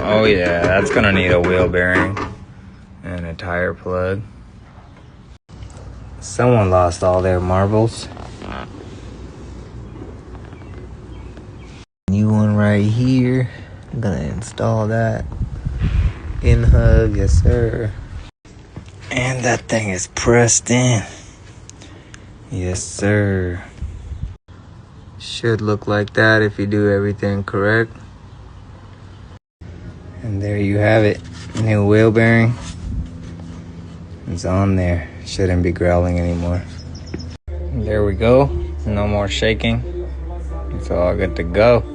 Oh yeah, that's gonna need a wheel bearing and a tire plug. Someone lost all their marbles. New one right here. I'm gonna install that. In hug, yes sir. And that thing is pressed in. Yes sir. Should look like that if you do everything correct. And there you have it. New wheel bearing. It's on there. Shouldn't be growling anymore. There we go. No more shaking. It's all good to go.